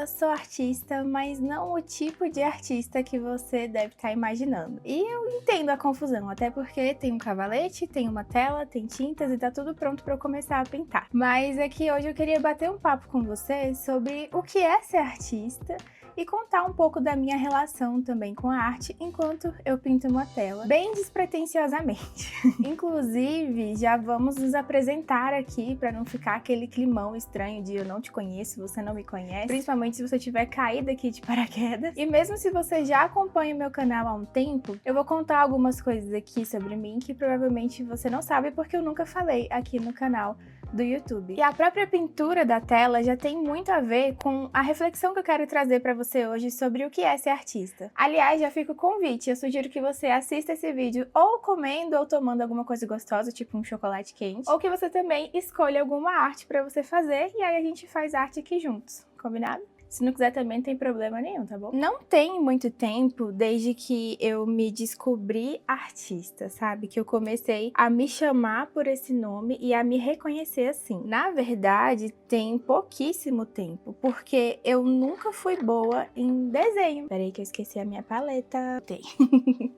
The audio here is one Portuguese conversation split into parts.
eu sou artista, mas não o tipo de artista que você deve estar imaginando. E eu entendo a confusão, até porque tem um cavalete, tem uma tela, tem tintas e tá tudo pronto para eu começar a pintar. Mas aqui hoje eu queria bater um papo com você sobre o que é ser artista e contar um pouco da minha relação também com a arte enquanto eu pinto uma tela, bem despretensiosamente. Inclusive, já vamos nos apresentar aqui para não ficar aquele climão estranho de eu não te conheço, você não me conhece, principalmente se você tiver caído aqui de paraquedas. E mesmo se você já acompanha o meu canal há um tempo, eu vou contar algumas coisas aqui sobre mim que provavelmente você não sabe porque eu nunca falei aqui no canal do YouTube. E a própria pintura da tela já tem muito a ver com a reflexão que eu quero trazer para você hoje sobre o que é ser artista. Aliás, já fica o convite, eu sugiro que você assista esse vídeo ou comendo ou tomando alguma coisa gostosa, tipo um chocolate quente, ou que você também escolha alguma arte para você fazer e aí a gente faz arte aqui juntos, combinado? Se não quiser também, não tem problema nenhum, tá bom? Não tem muito tempo desde que eu me descobri artista, sabe? Que eu comecei a me chamar por esse nome e a me reconhecer assim. Na verdade, tem pouquíssimo tempo, porque eu nunca fui boa em desenho. Peraí que eu esqueci a minha paleta. Tem.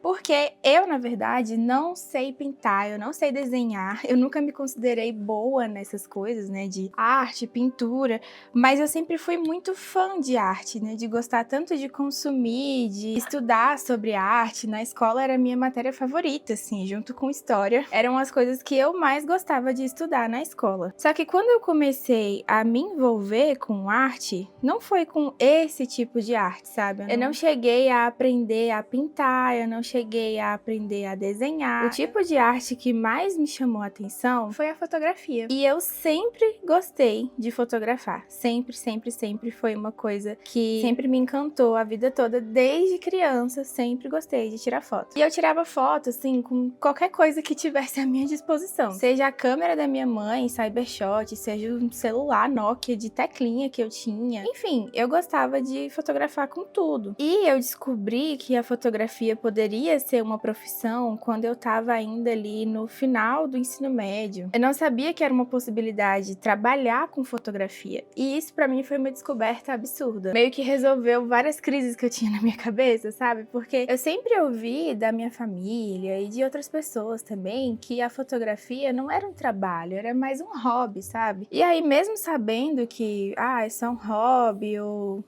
Porque eu, na verdade, não sei pintar, eu não sei desenhar, eu nunca me considerei boa nessas coisas, né? De arte, pintura, mas eu sempre fui muito fã de arte, né? De gostar tanto de consumir, de estudar sobre arte. Na escola era a minha matéria favorita, assim, junto com história. Eram as coisas que eu mais gostava de estudar na escola. Só que quando eu comecei a me envolver com arte, não foi com esse tipo de arte, sabe? Eu não cheguei a aprender a pintar, eu não cheguei a aprender a desenhar. O tipo de arte que mais me chamou a atenção foi a fotografia. E eu sempre gostei de fotografar. Sempre, sempre, sempre foi uma coisa que sempre me encantou a vida toda, desde criança, sempre gostei de tirar foto. E eu tirava foto, assim, com qualquer coisa que tivesse à minha disposição. Seja a câmera da minha mãe, Cybershot, seja um celular Nokia de teclinha que eu tinha. Enfim, eu gostava de fotografar com tudo. E eu descobri que a fotografia poderia ser uma profissão quando eu tava ainda ali no final do ensino médio. Eu não sabia que era uma possibilidade trabalhar com fotografia. E isso pra mim foi uma descoberta absurda. Meio que resolveu várias crises que eu tinha na minha cabeça, sabe? Porque eu sempre ouvi da minha família e de outras pessoas também que a fotografia não era um trabalho, era mais um hobby, sabe? E aí, mesmo sabendo que, é só um hobby, ou,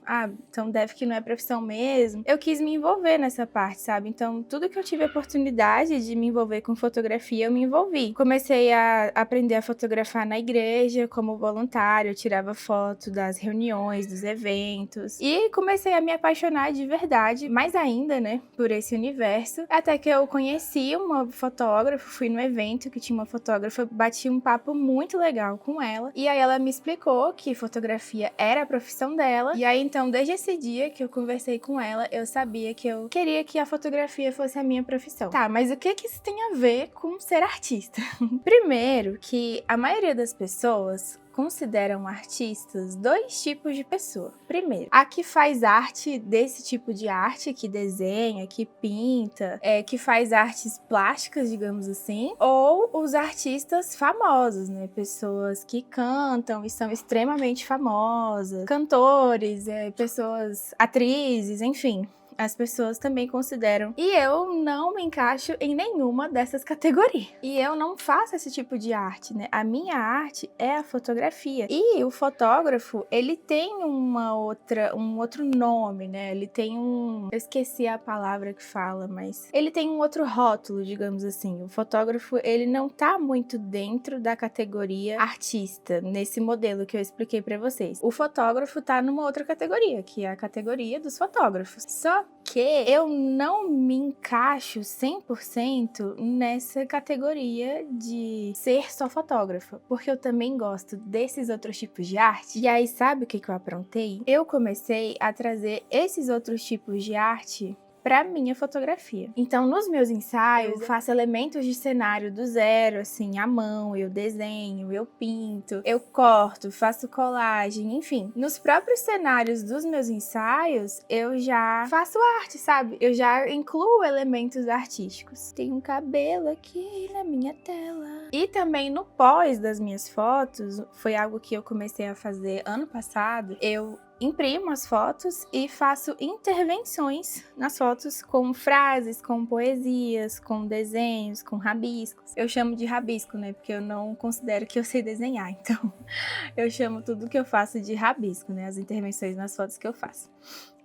então deve que não é profissão mesmo, eu quis me envolver nessa parte, sabe? Então, tudo que eu tive a oportunidade de me envolver com fotografia, eu me envolvi. Comecei a aprender a fotografar na igreja como voluntário, eu tirava foto das reuniões, dos eventos, e comecei a me apaixonar de verdade, mais ainda, né, por esse universo, até que eu conheci uma fotógrafa, fui no evento que tinha uma fotógrafa, bati um papo muito legal com ela, e aí ela me explicou que fotografia era a profissão dela, e aí então, desde esse dia que eu conversei com ela, eu sabia que eu queria que a fotografia fosse a minha profissão. Tá, mas o que isso tem a ver com ser artista? Primeiro, que a maioria das pessoas consideram artistas dois tipos de pessoa. Primeiro, a que faz arte desse tipo de arte, que desenha, que pinta, que faz artes plásticas, digamos assim, ou os artistas famosos, né? Pessoas que cantam e são extremamente famosas, cantores, pessoas, atrizes, enfim. As pessoas também consideram. E eu não me encaixo em nenhuma dessas categorias. E eu não faço esse tipo de arte, né? A minha arte é a fotografia. E o fotógrafo, ele tem um outro nome, né? Ele tem eu esqueci a palavra que fala, mas ele tem um outro rótulo, digamos assim. O fotógrafo, ele não tá muito dentro da categoria artista, nesse modelo que eu expliquei pra vocês. O fotógrafo tá numa outra categoria, que é a categoria dos fotógrafos. Só que eu não me encaixo 100% nessa categoria de ser só fotógrafa, porque eu também gosto desses outros tipos de arte. E aí, sabe o que eu aprontei? Eu comecei a trazer esses outros tipos de arte pra minha fotografia. Então, nos meus ensaios, eu faço elementos de cenário do zero, assim, à mão, eu desenho, eu pinto, eu corto, faço colagem, enfim. Nos próprios cenários dos meus ensaios, eu já faço arte, sabe? Eu já incluo elementos artísticos. Tem um cabelo aqui na minha tela. E também no pós das minhas fotos, foi algo que eu comecei a fazer ano passado, eu imprimo as fotos e faço intervenções nas fotos com frases, com poesias, com desenhos, com rabiscos. Eu chamo de rabisco, né? Porque eu não considero que eu sei desenhar, então eu chamo tudo que eu faço de rabisco, né? As intervenções nas fotos que eu faço.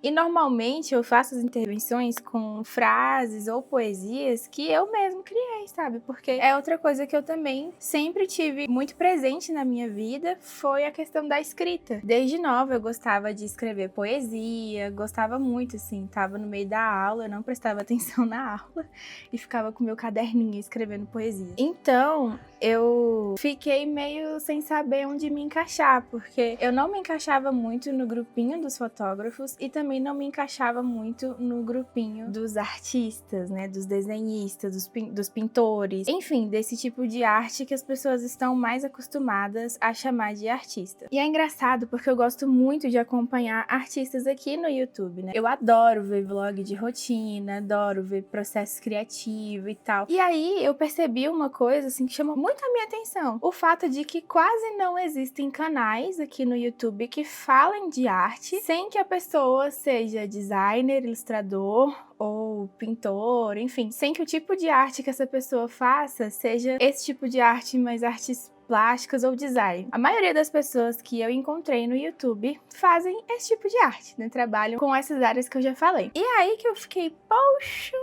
E normalmente eu faço as intervenções com frases ou poesias que eu mesmo criei, sabe? Porque é outra coisa que eu também sempre tive muito presente na minha vida, foi a questão da escrita. Desde nova eu gostava de escrever poesia, gostava muito, assim, tava no meio da aula, eu não prestava atenção na aula e ficava com meu caderninho escrevendo poesia. Então, eu fiquei meio sem saber onde me encaixar, porque eu não me encaixava muito no grupinho dos fotógrafos e também não me encaixava muito no grupinho dos artistas, né, dos desenhistas, dos pintores, enfim, desse tipo de arte que as pessoas estão mais acostumadas a chamar de artista. E é engraçado porque eu gosto muito de acompanhar artistas aqui no YouTube, né? Eu adoro ver vlog de rotina, adoro ver processo criativo e tal. E aí eu percebi uma coisa assim que chamou muito a minha atenção, o fato de que quase não existem canais aqui no YouTube que falem de arte sem que a pessoa seja designer, ilustrador ou pintor, enfim, sem que o tipo de arte que essa pessoa faça seja esse tipo de arte, mas artes plásticas ou design. A maioria das pessoas que eu encontrei no YouTube fazem esse tipo de arte, né? Trabalham com essas áreas que eu já falei. E aí que eu fiquei, poxa,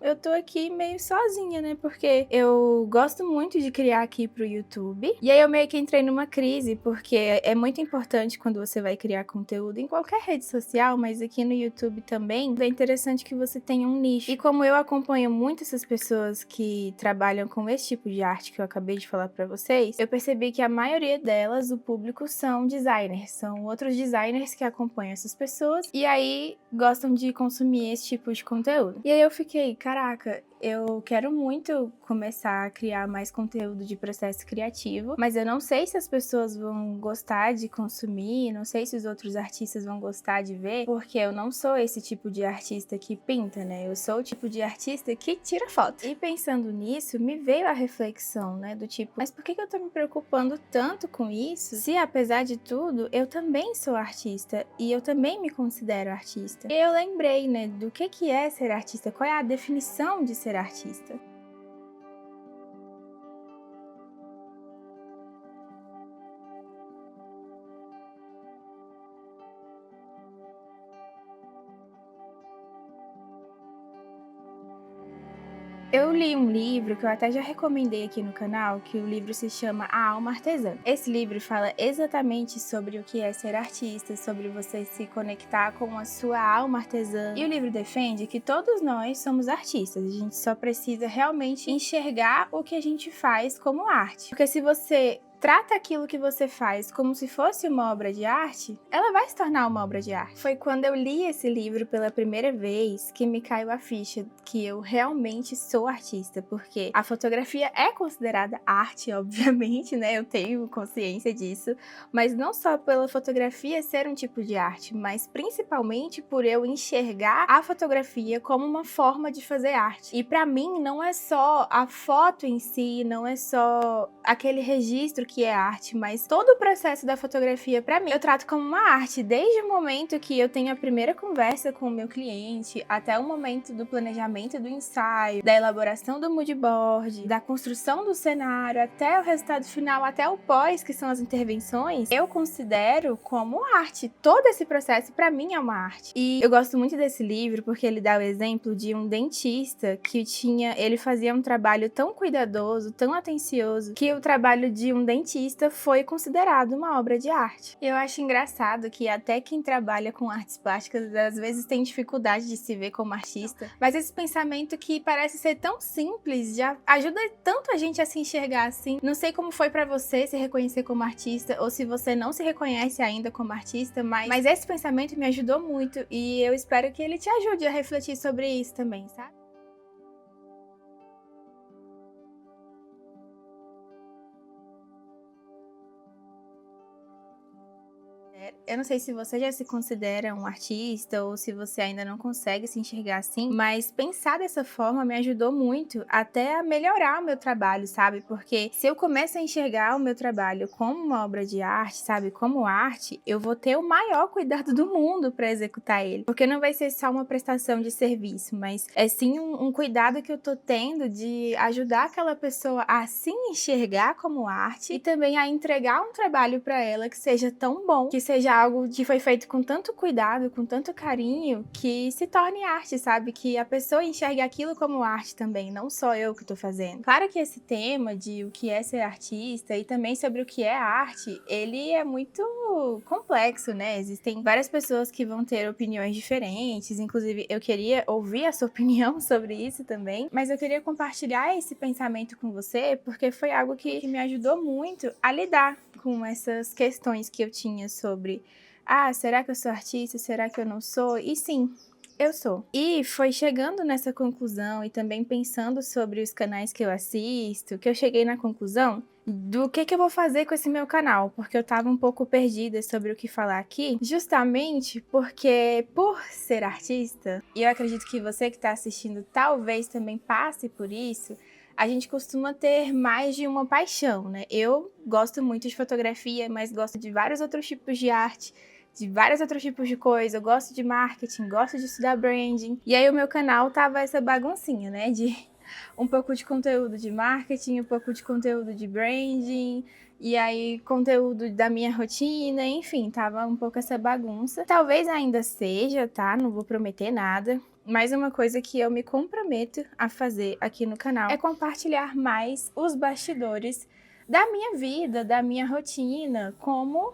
eu tô aqui meio sozinha, né? Porque eu gosto muito de criar aqui pro YouTube. E aí eu meio que entrei numa crise, porque é muito importante quando você vai criar conteúdo em qualquer rede social, mas aqui no YouTube também, é interessante que você tenha um nicho. E como eu acompanho muito essas pessoas que trabalham com esse tipo de arte que eu acabei de falar pra vocês, eu percebi que a maioria delas, o público, são designers. São outros designers que acompanham essas pessoas e aí gostam de consumir esse tipo de conteúdo. E aí eu fiquei, caraca, eu quero muito começar a criar mais conteúdo de processo criativo, mas eu não sei se as pessoas vão gostar de consumir, não sei se os outros artistas vão gostar de ver, porque eu não sou esse tipo de artista que pinta, né? Eu sou o tipo de artista que tira foto. E pensando nisso, me veio a reflexão, né? Do tipo, mas por que eu tô me preocupando tanto com isso, se apesar de tudo, eu também sou artista e eu também me considero artista? E eu lembrei, né, do que é ser artista, qual é a definição de ser artista. Eu li um livro que eu até já recomendei aqui no canal, que o livro se chama A Alma Artesã. Esse livro fala exatamente sobre o que é ser artista, sobre você se conectar com a sua alma artesã. E o livro defende que todos nós somos artistas, a gente só precisa realmente enxergar o que a gente faz como arte. Porque se você trata aquilo que você faz como se fosse uma obra de arte, ela vai se tornar uma obra de arte. Foi quando eu li esse livro pela primeira vez que me caiu a ficha que eu realmente sou artista, porque a fotografia é considerada arte, obviamente, né? Eu tenho consciência disso, mas não só pela fotografia ser um tipo de arte, mas principalmente por eu enxergar a fotografia como uma forma de fazer arte. E pra mim não é só a foto em si, não é só aquele registro que é arte, mas todo o processo da fotografia, pra mim, eu trato como uma arte, desde o momento que eu tenho a primeira conversa com o meu cliente, até o momento do planejamento do ensaio, da elaboração do mood board, da construção do cenário, até o resultado final, até o pós, que são as intervenções, eu considero como arte. Todo esse processo, pra mim, é uma arte. E eu gosto muito desse livro porque ele dá o exemplo de um dentista que ele fazia um trabalho tão cuidadoso, tão atencioso, que o trabalho de um dentista foi considerado uma obra de arte. Eu acho engraçado que até quem trabalha com artes plásticas às vezes tem dificuldade de se ver como artista, mas esse pensamento que parece ser tão simples já ajuda tanto a gente a se enxergar assim. Não sei como foi pra você se reconhecer como artista ou se você não se reconhece ainda como artista, mas esse pensamento me ajudou muito e eu espero que ele te ajude a refletir sobre isso também, sabe? Eu não sei se você já se considera um artista ou se você ainda não consegue se enxergar assim, mas pensar dessa forma me ajudou muito até a melhorar o meu trabalho, sabe? Porque se eu começo a enxergar o meu trabalho como uma obra de arte, sabe? Como arte, eu vou ter o maior cuidado do mundo para executar ele. Porque não vai ser só uma prestação de serviço, mas é sim um cuidado que eu tô tendo de ajudar aquela pessoa a se enxergar como arte e também a entregar um trabalho para ela que seja tão bom, que seja algo que foi feito com tanto cuidado, com tanto carinho, que se torne arte, sabe? Que a pessoa enxergue aquilo como arte também, não só eu que tô fazendo. Claro que esse tema de o que é ser artista e também sobre o que é arte, ele é muito complexo, né? Existem várias pessoas que vão ter opiniões diferentes, inclusive eu queria ouvir a sua opinião sobre isso também, mas eu queria compartilhar esse pensamento com você porque foi algo que me ajudou muito a lidar com essas questões que eu tinha sobre será que eu sou artista? Será que eu não sou? E sim, eu sou. E foi chegando nessa conclusão e também pensando sobre os canais que eu assisto, que eu cheguei na conclusão do que eu vou fazer com esse meu canal, porque eu tava um pouco perdida sobre o que falar aqui, justamente porque por ser artista, e eu acredito que você que tá assistindo talvez também passe por isso, a gente costuma ter mais de uma paixão, né? Eu gosto muito de fotografia, mas gosto de vários outros tipos de arte, de vários outros tipos de coisa. Eu gosto de marketing, gosto de estudar branding. E aí o meu canal tava essa baguncinha, né? De um pouco de conteúdo de marketing, um pouco de conteúdo de branding, e aí conteúdo da minha rotina, enfim, tava um pouco essa bagunça. Talvez ainda seja, tá? Não vou prometer nada. Mas uma coisa que eu me comprometo a fazer aqui no canal é compartilhar mais os bastidores da minha vida, da minha rotina, como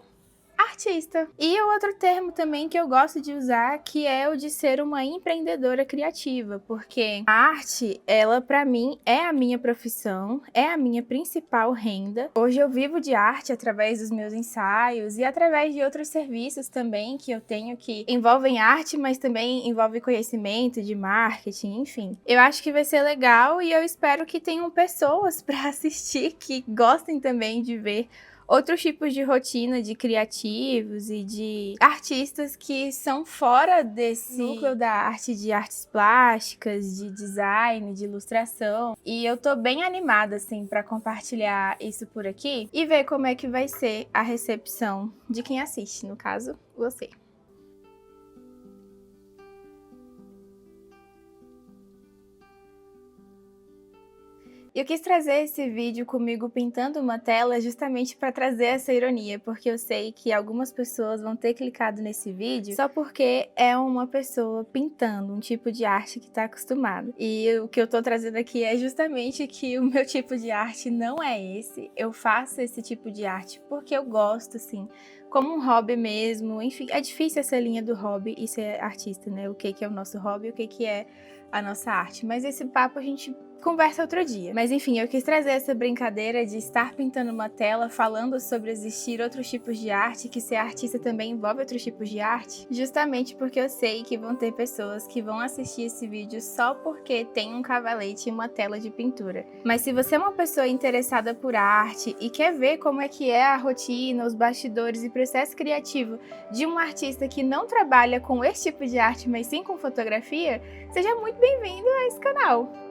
artista. E o outro termo também que eu gosto de usar, que é o de ser uma empreendedora criativa, porque a arte, ela pra mim é a minha profissão, é a minha principal renda. Hoje eu vivo de arte através dos meus ensaios e através de outros serviços também que eu tenho que envolvem arte, mas também envolve conhecimento de marketing, enfim. Eu acho que vai ser legal e eu espero que tenham pessoas para assistir que gostem também de ver outros tipos de rotina de criativos e de artistas que são fora desse núcleo da arte, de artes plásticas, de design, de ilustração. E eu tô bem animada, assim, pra compartilhar isso por aqui e ver como é que vai ser a recepção de quem assiste, no caso, você. Eu quis trazer esse vídeo comigo pintando uma tela justamente para trazer essa ironia, porque eu sei que algumas pessoas vão ter clicado nesse vídeo só porque é uma pessoa pintando um tipo de arte que está acostumada. E o que eu tô trazendo aqui é justamente que o meu tipo de arte não é esse. Eu faço esse tipo de arte porque eu gosto, assim, como um hobby mesmo. Enfim, é difícil essa linha do hobby e ser artista, né? O que é o nosso hobby e o que é a nossa arte. Mas esse papo a gente conversa outro dia. Mas enfim, eu quis trazer essa brincadeira de estar pintando uma tela falando sobre existir outros tipos de arte, que ser artista também envolve outros tipos de arte, justamente porque eu sei que vão ter pessoas que vão assistir esse vídeo só porque tem um cavalete e uma tela de pintura. Mas se você é uma pessoa interessada por arte e quer ver como é que é a rotina, os bastidores e processo criativo de um artista que não trabalha com esse tipo de arte, mas sim com fotografia, seja muito bem-vindo a esse canal!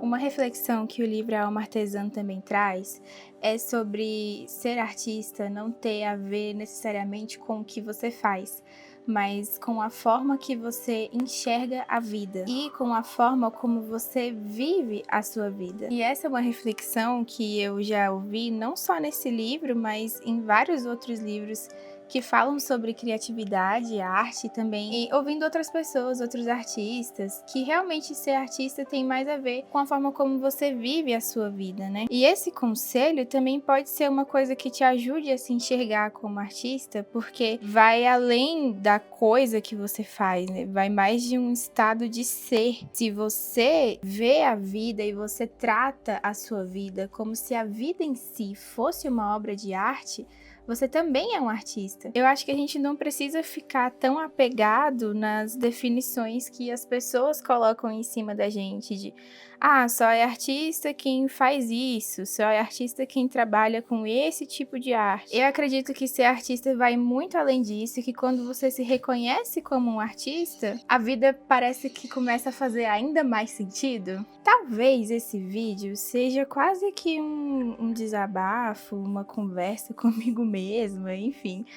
Uma reflexão que o livro A Alma Artesã também traz é sobre ser artista não ter a ver necessariamente com o que você faz, mas com a forma que você enxerga a vida e com a forma como você vive a sua vida. E essa é uma reflexão que eu já ouvi não só nesse livro, mas em vários outros livros que falam sobre criatividade, arte também, e ouvindo outras pessoas, outros artistas, que realmente ser artista tem mais a ver com a forma como você vive a sua vida, né? E esse conselho também pode ser uma coisa que te ajude a se enxergar como artista, porque vai além da coisa que você faz, né? Vai mais de um estado de ser. Se você vê a vida e você trata a sua vida como se a vida em si fosse uma obra de arte, você também é um artista. Eu acho que a gente não precisa ficar tão apegado nas definições que as pessoas colocam em cima da gente de Ah, só é artista quem faz isso, só é artista quem trabalha com esse tipo de arte. Eu acredito que ser artista vai muito além disso, e que quando você se reconhece como um artista, a vida parece que começa a fazer ainda mais sentido. Talvez esse vídeo seja quase que um desabafo, uma conversa comigo mesma, enfim.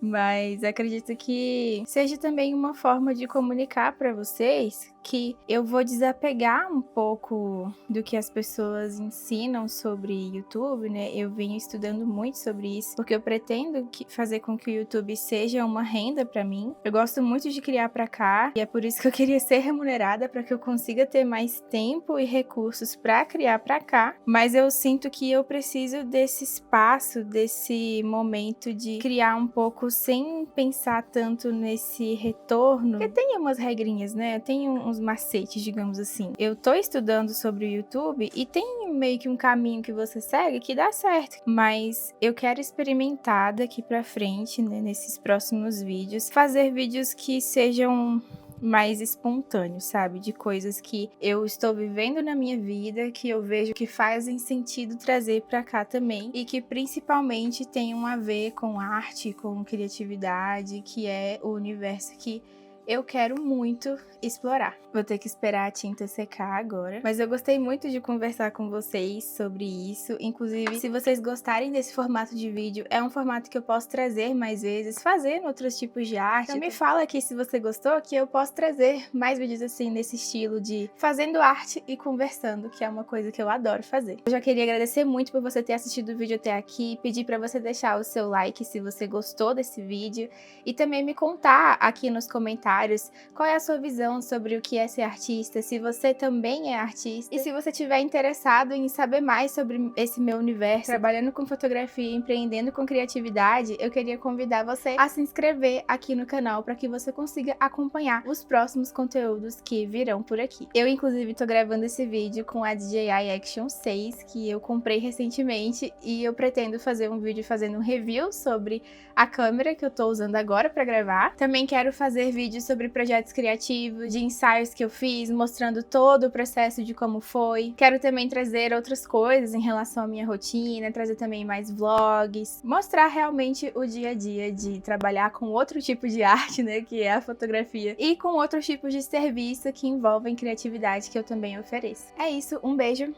Mas acredito que seja também uma forma de comunicar para vocês que eu vou desapegar um pouco do que as pessoas ensinam sobre YouTube, né? Eu venho estudando muito sobre isso, porque eu pretendo fazer com que o YouTube seja uma renda para mim. Eu gosto muito de criar para cá, e é por isso que eu queria ser remunerada, para que eu consiga ter mais tempo e recursos para criar para cá. Mas eu sinto que eu preciso desse espaço, desse momento de criar um pouco sem pensar tanto nesse retorno. Porque tem umas regrinhas, né? Tem uns macetes, digamos assim. Eu tô estudando sobre o YouTube e tem meio que um caminho que você segue que dá certo. Mas eu quero experimentar daqui pra frente, né, nesses próximos vídeos, fazer vídeos que sejam mais espontâneos, sabe? De coisas que eu estou vivendo na minha vida, que eu vejo que fazem sentido trazer pra cá também, e que principalmente tenham a ver com arte, com criatividade, que é o universo que eu quero muito explorar. Vou ter que esperar a tinta secar agora, mas eu gostei muito de conversar com vocês sobre isso. Inclusive, se vocês gostarem desse formato de vídeo, é um formato que eu posso trazer mais vezes, fazendo outros tipos de arte. Então me fala aqui se você gostou, que eu posso trazer mais vídeos assim, nesse estilo de fazendo arte e conversando, que é uma coisa que eu adoro fazer. Eu já queria agradecer muito por você ter assistido o vídeo até aqui, pedir pra você deixar o seu like se você gostou desse vídeo, e também me contar aqui nos comentários qual é a sua visão sobre o que é ser artista, se você também é artista, e se você estiver interessado em saber mais sobre esse meu universo, trabalhando com fotografia, empreendendo com criatividade, eu queria convidar você a se inscrever aqui no canal para que você consiga acompanhar os próximos conteúdos que virão por aqui. Eu, inclusive, tô gravando esse vídeo com a DJI Action 6, que eu comprei recentemente, e eu pretendo fazer um vídeo fazendo um review sobre a câmera que eu tô usando agora para gravar. Também quero fazer vídeos sobre projetos criativos, de ensaios que eu fiz, mostrando todo o processo de como foi. Quero também trazer outras coisas em relação à minha rotina, trazer também mais vlogs, mostrar realmente o dia a dia de trabalhar com outro tipo de arte, né, que é a fotografia, e com outros tipos de serviço que envolvem criatividade que eu também ofereço. É isso, um beijo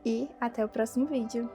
e até o próximo vídeo.